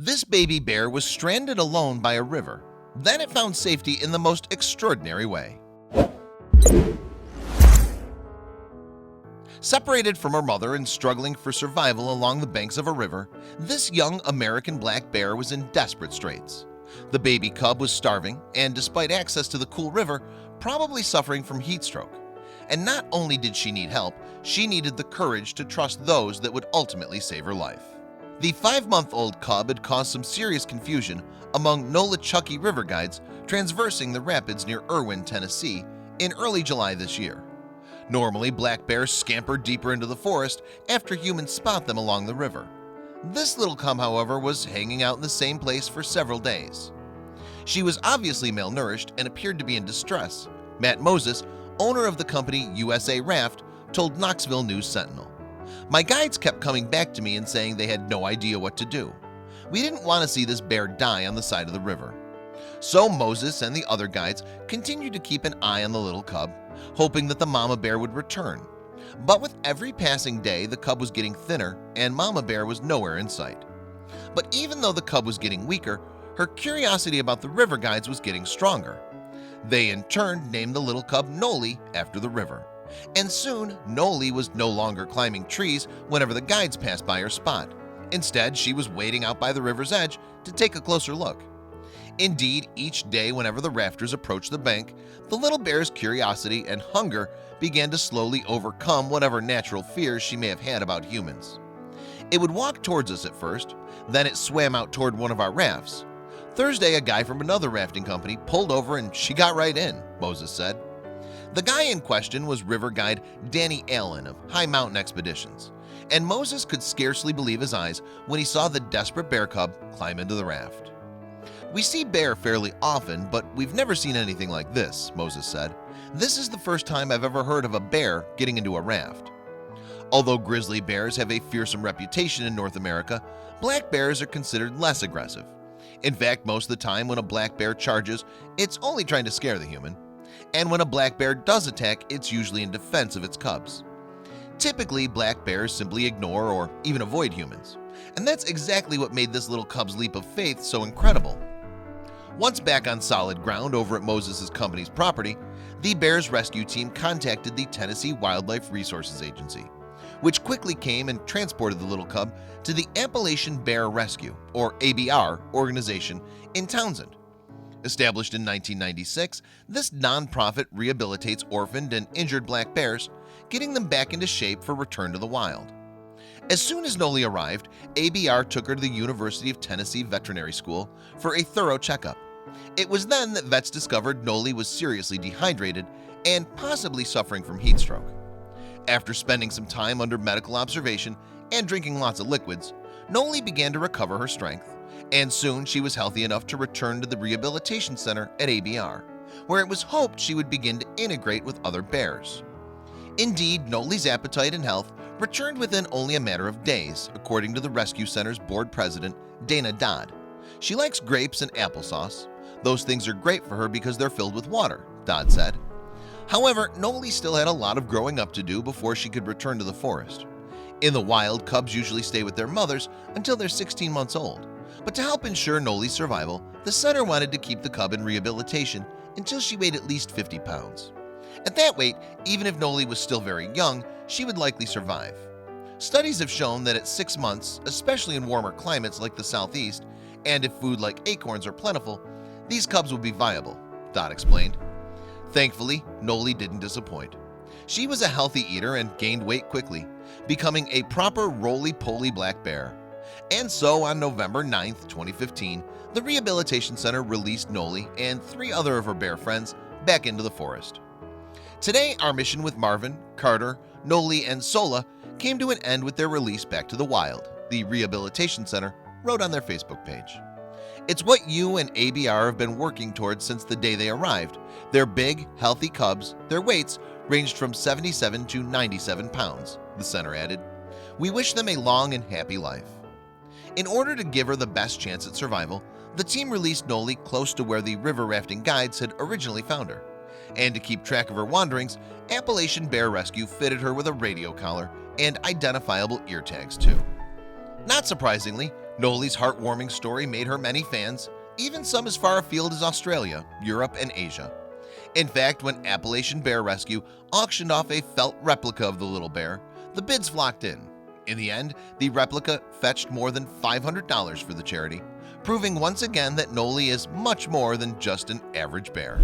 This baby bear was stranded alone by a river. Then it found safety in the most extraordinary way. Separated from her mother and struggling for survival along the banks of a river, this young American black bear was in desperate straits. The baby cub was starving and, despite access to the cool river, probably suffering from heat stroke. And not only did she need help, she needed the courage to trust those that would ultimately save her life. The 5-month-old cub had caused some serious confusion among Nolichucky river guides transversing the rapids near Irwin, Tennessee in early July this year. Normally, black bears scamper deeper into the forest after humans spot them along the river. This little cub, however, was hanging out in the same place for several days. She was obviously malnourished and appeared to be in distress. Matt Moses, owner of the company USA Raft, told Knoxville News Sentinel, "My guides kept coming back to me and saying they had no idea what to do. We didn't want to see this bear die on the side of the river." So Moses and the other guides continued to keep an eye on the little cub, hoping that the mama bear would return. But with every passing day, the cub was getting thinner and mama bear was nowhere in sight. But even though the cub was getting weaker, her curiosity about the river guides was getting stronger. They in turn named the little cub Noli after the river. And soon, Noli was no longer climbing trees whenever the guides passed by her spot. Instead, she was waiting out by the river's edge to take a closer look. Indeed, each day whenever the rafters approached the bank, the little bear's curiosity and hunger began to slowly overcome whatever natural fears she may have had about humans. It would walk towards us at first, then it swam out toward one of our rafts. Thursday, a guy from another rafting company pulled over and she got right in, Moses said. The guy in question was river guide Danny Allen of High Mountain Expeditions, and Moses could scarcely believe his eyes when he saw the desperate bear cub climb into the raft. "We see bear fairly often, but we've never seen anything like this," Moses said. "This is the first time I've ever heard of a bear getting into a raft." Although grizzly bears have a fearsome reputation in North America, black bears are considered less aggressive. In fact, most of the time when a black bear charges, it's only trying to scare the human. And when a black bear does attack, it's usually in defense of its cubs. Typically, black bears simply ignore or even avoid humans. And that's exactly what made this little cub's leap of faith so incredible. Once back on solid ground over at Moses' company's property, the bear's rescue team contacted the Tennessee Wildlife Resources Agency, which quickly came and transported the little cub to the Appalachian Bear Rescue, or ABR, organization in Townsend. Established in 1996, this nonprofit rehabilitates orphaned and injured black bears, getting them back into shape for return to the wild. As soon as Noli arrived, ABR took her to the University of Tennessee Veterinary School for a thorough checkup. It was then that vets discovered Noli was seriously dehydrated and possibly suffering from heat stroke. After spending some time under medical observation and drinking lots of liquids, Noli began to recover her strength, and soon she was healthy enough to return to the rehabilitation center at ABR, where it was hoped she would begin to integrate with other bears. Indeed, Noli's appetite and health returned within only a matter of days, according to the rescue center's board president, Dana Dodd. She likes grapes and applesauce. Those things are great for her because they're filled with water, Dodd said. However, Noli still had a lot of growing up to do before she could return to the forest. In the wild, cubs usually stay with their mothers until they're 16 months old. But to help ensure Noli's survival, the center wanted to keep the cub in rehabilitation until she weighed at least 50 pounds. At that weight, even if Noli was still very young, she would likely survive. Studies have shown that at 6 months, especially in warmer climates like the Southeast, and if food like acorns are plentiful, these cubs would be viable, Dodd explained. Thankfully, Noli didn't disappoint. She was a healthy eater and gained weight quickly, becoming a proper roly-poly black bear. And so on November 9, 2015, the Rehabilitation Center released Noli and 3 other of her bear friends back into the forest. Today, our mission with Marvin, Carter, Noli, and Sola came to an end with their release back to the wild, the Rehabilitation Center wrote on their Facebook page. It's what you and ABR have been working towards since the day they arrived. They're big, healthy cubs. Their weights ranged from 77 to 97 pounds, the center added. We wish them a long and happy life. In order to give her the best chance at survival, the team released Noli close to where the river rafting guides had originally found her. And to keep track of her wanderings, Appalachian Bear Rescue fitted her with a radio collar and identifiable ear tags too. Not surprisingly, Noli's heartwarming story made her many fans, even some as far afield as Australia, Europe, and Asia. In fact, when Appalachian Bear Rescue auctioned off a felt replica of the little bear, the bids flocked in. In the end, the replica fetched more than $500 for the charity, proving once again that Noli is much more than just an average bear.